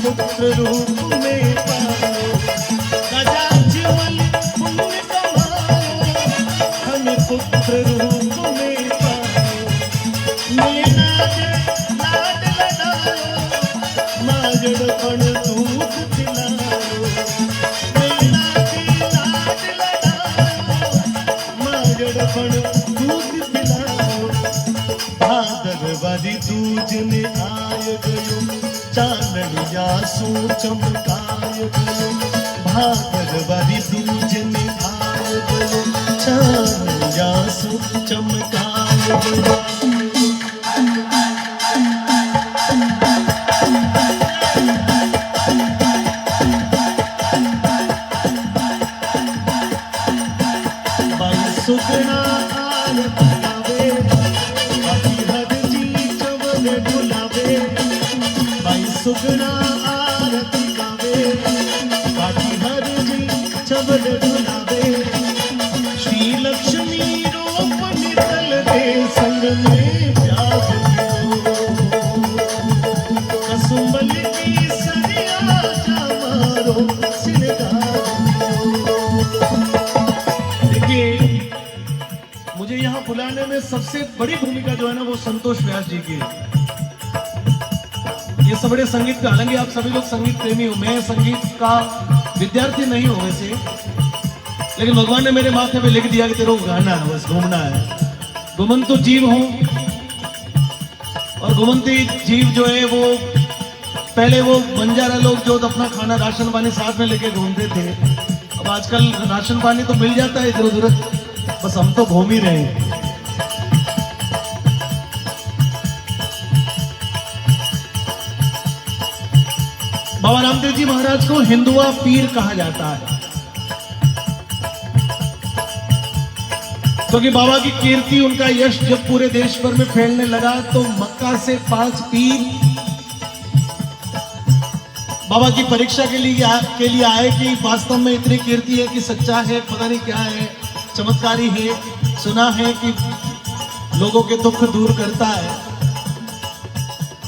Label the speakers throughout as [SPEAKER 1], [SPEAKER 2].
[SPEAKER 1] पुत्र रूप में पाओ, राजा जीवन पुण्य कमाओ, हमें पुत्र रूप में पाओ। मेरा लाड लगाओ, माजड़ पण दूध पिलाओ। मेरा लाड लगाओ, माजड़ पण दूध पिलाओ। भादरवादी दूज ने आय गयो, चांदनिया सू चमकाय गयो। भादरवादी दूज ने आय गयो, चांदनिया सू चमकाय गयो। बाई सुगना आरत गावे, बाकी हर जी चवल डुलावे। बाई सुगना आरती गावे, बाकी हर जी चवल डुलावे। श्री लक्ष्मी रूप नितल के संग में प्याज कसुंबल की सरिया जमारो सिरगार। देखिए, मुझे यहाँ बुलाने में सबसे बड़ी भूमिका जो है ना वो संतोष व्यास जी की है। ये सब बड़े संगीत का, हालांकि आप सभी लोग संगीत प्रेमी हो, मैं संगीत का विद्यार्थी नहीं हूं वैसे, लेकिन भगवान ने मेरे माथे पे लिख दिया कि तेरे को गाना है, बस घूमना है। घुमंत तो जीव हूं, और घुमंती जीव जो है वो पहले वो बंजारा लोग जो अपना खाना राशन पानी साथ में लेके घूमते थे। अब आजकल राशन पानी तो मिल जाता है इधर उधर, बस हम तो घूम ही रहे हैं। बाबा रामदेव जी महाराज को हिंदुआ पीर कहा जाता है, क्योंकि बाबा की कीर्ति, उनका यश जब पूरे देश भर में फैलने लगा तो मक्का से 5 पीर बाबा की परीक्षा के लिए आए कि वास्तव में इतनी कीर्ति है कि सच्चा है, पता नहीं क्या है, चमत्कारी है। सुना है कि लोगों के दुख दूर करता है।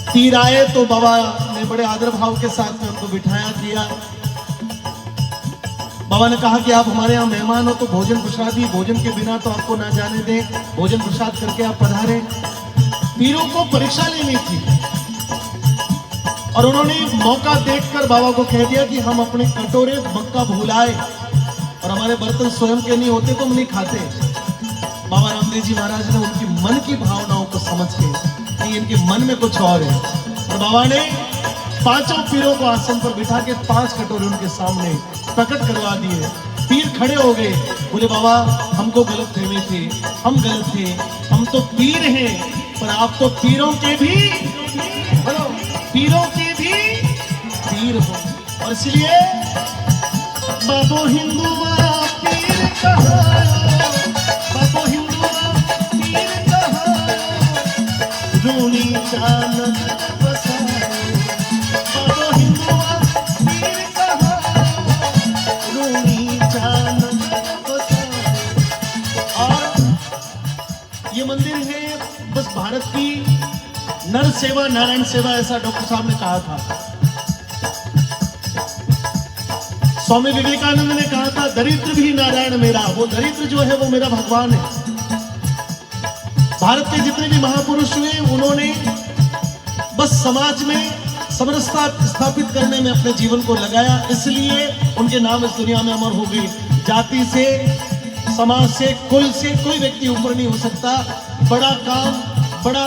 [SPEAKER 1] पीर आए तो बाबा ने बड़े आदर भाव के साथ में उनको बिठाया किया। बाबा ने कहा कि आप हमारे यहाँ मेहमान हो तो भोजन प्रसाद ही, भोजन के बिना तो आपको ना जाने दें, भोजन प्रसाद करके आप पधारे। पीरों को परीक्षा लेनी थी और उन्होंने मौका देखकर बाबा को कह दिया कि हम अपने कटोरे मक्का भुलाए और हमारे बर्तन स्वयं के नहीं होते तो हम नहीं खाते। बाबा राम रामदेव जी महाराज ने उनकी मन की भावनाओं को समझ के कि इनके मन में कुछ और है, और बाबा ने पांचों पीरों को आसन पर बिठा के 5 कटोरे उनके सामने प्रकट करवा दिए। पीर खड़े हो गए, बोले बाबा हमको गलत फहमी थी, हम गलत थे, हम तो पीर हैं, पर आप तो पीरों के भी बोलो, पीरों के भी पीर हो। और इसलिए बाबो हिंदुआ पीर कहायो, बाबो हिंदुआ पीर कहायो, रूनी चानन बसायो, बाबो हिंदुआ पीर कहायो, रूनी चानन बसायो। और ये मंदिर है बस भारत की नर सेवा नारायण सेवा, ऐसा डॉक्टर साहब ने कहा था। स्वामी विवेकानंद ने कहा था दरिद्र भी नारायण मेरा, वो दरिद्र जो है वो मेरा भगवान है। भारत के जितने भी महापुरुष हुए उन्होंने बस समाज में समरसता स्थापित करने में अपने जीवन को लगाया, इसलिए उनके नाम इस दुनिया में अमर हो गए। जाति से, समाज से, कुल से कोई व्यक्ति ऊपर नहीं हो सकता। बड़ा काम, बड़ा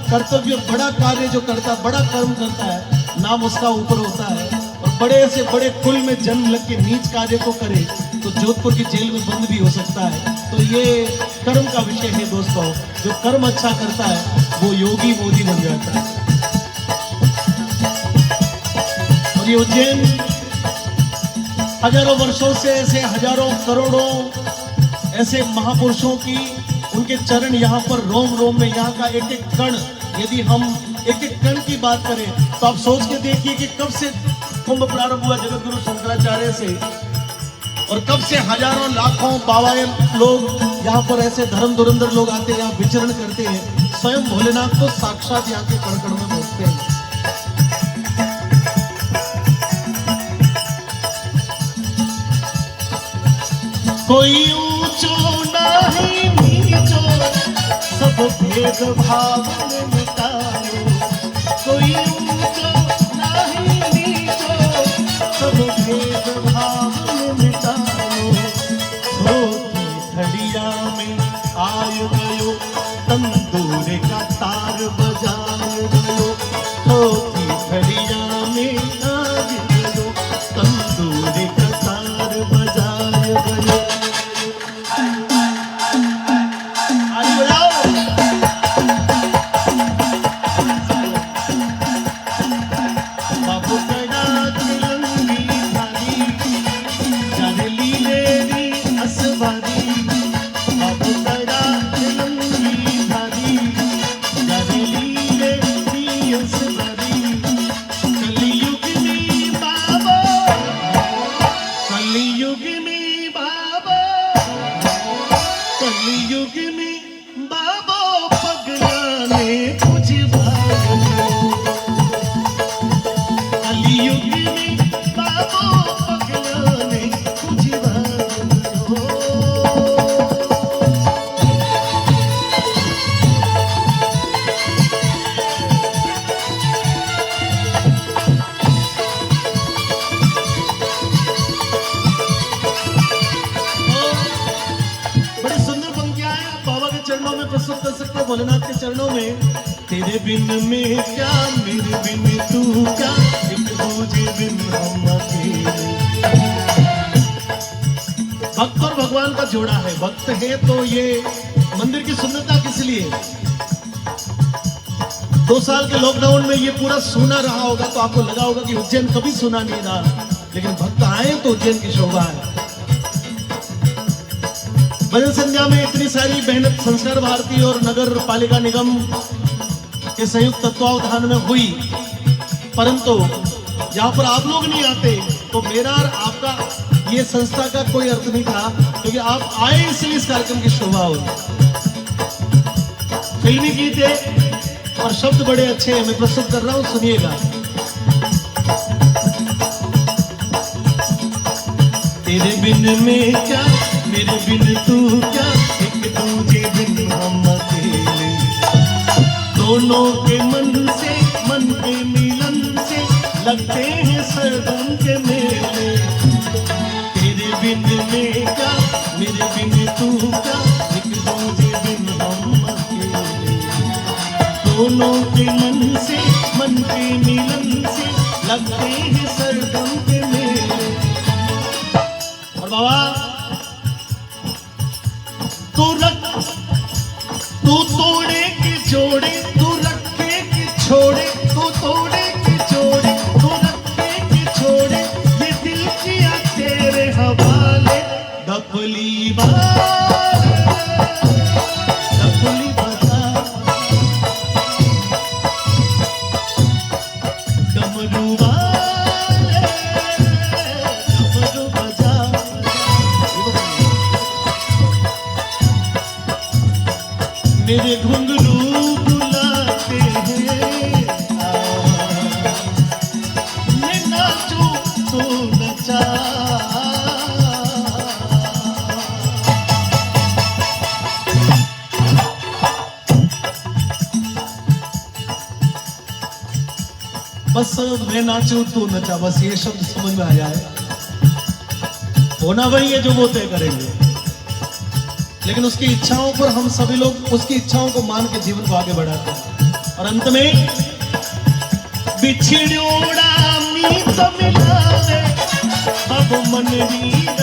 [SPEAKER 1] कर्तव्य, बड़ा कार्य जो करता, बड़ा कर्म करता है, नाम उसका ऊपर होता है। और बड़े से बड़े कुल में जन्म लग के नीच कार्य को करे तो जोधपुर की जेल में बंद भी हो सकता है। तो ये कर्म का विषय है दोस्तों, जो कर्म अच्छा करता है वो योगी मोदी बन जाता है। और ये उज्जैन हजारों वर्षों से ऐसे हजारों करोड़ों ऐसे महापुरुषों की, उनके चरण यहाँ पर रोम रोम में, यहाँ का एक एक कण, यदि हम एक एक कण की बात करें तो आप सोच के देखिए कि कब से कुंभ प्रारंभ हुआ जगत गुरु शंकराचार्य से, और कब से हजारों लाखों बावायन लोग यहाँ पर ऐसे धर्म धुरंधर लोग आते हैं, यहाँ विचरण करते हैं। स्वयं भोलेनाथ तो साक्षात यहाँ के कण कण में बसते हैं। कोई ऊंचो नहीं नीचो, सब भेद भाव में मिटाओ, कोई ऊंचो नहीं नीचो, सब भेद भाव में मिटाओ। धोती धड़िया में आय गयो, तंदूर का तार बजाय गयो, धोती धड़िया में आय गयो, तंदूर का तार बजाय गयो। भोलेनाथ के चरणों में, तेरे बिन में क्या, मेरे बिन तू क्या, एक दूजे बिन हम अकेले। भक्त और भगवान का जोड़ा है, भक्त है तो ये मंदिर की सुंदरता किस लिए। 2 साल के लॉकडाउन में ये पूरा सूना रहा होगा तो आपको लगा होगा कि उज्जैन कभी सूना नहीं रहा, लेकिन भक्त आए तो उज्जैन की शोभा है। भजन संध्या में इतनी सारी मेहनत संस्कार भारती और नगर पालिका निगम के संयुक्त तत्वावधान में हुई, परंतु यहाँ पर आप लोग नहीं आते तो मेरा और आपका ये संस्था का कोई अर्थ नहीं था, क्योंकि आप आए इसलिए इस कार्यक्रम की शोभा हो। फिल्मी गीत है और शब्द बड़े अच्छे हैं, मैं प्रस्तुत कर रहा हूँ, सुनिएगा। तेरे बिन में क्या, मेरे बिन तू क्या, एक दूजे बिन हम अकेले। दोनों के मन के मिलन से लगते हैं सरगम के मेले। तेरे बिन में क्या, मेरे बिन तू क्या, एक दूजे बिन दोनों के मन के मिलन से लगते हैं सरगम के मेले। और बाबा तू तोड़े के जोड़े, तू रखे के छोड़े, तू तोड़े के जोड़े, तू रखे के छोड़े, ये दिल किया तेरे हवाले। डफली डफली बजा, डमरू वाले डमरू बजा। मेरे घुंघरू बुलाते हैं, मैं नाचूं तो नचा। बस मैं नाचूं तू नचा, बस ये शब्द समझ में आ जाए। होना वही है जो वो तय करेंगे, लेकिन उसकी इच्छाओं पर हम सभी लोग उसकी इच्छाओं को मान के जीवन को आगे बढ़ाते हैं। और अंत में बिछड़ोड़ा मीत मिलावे अब मन वीर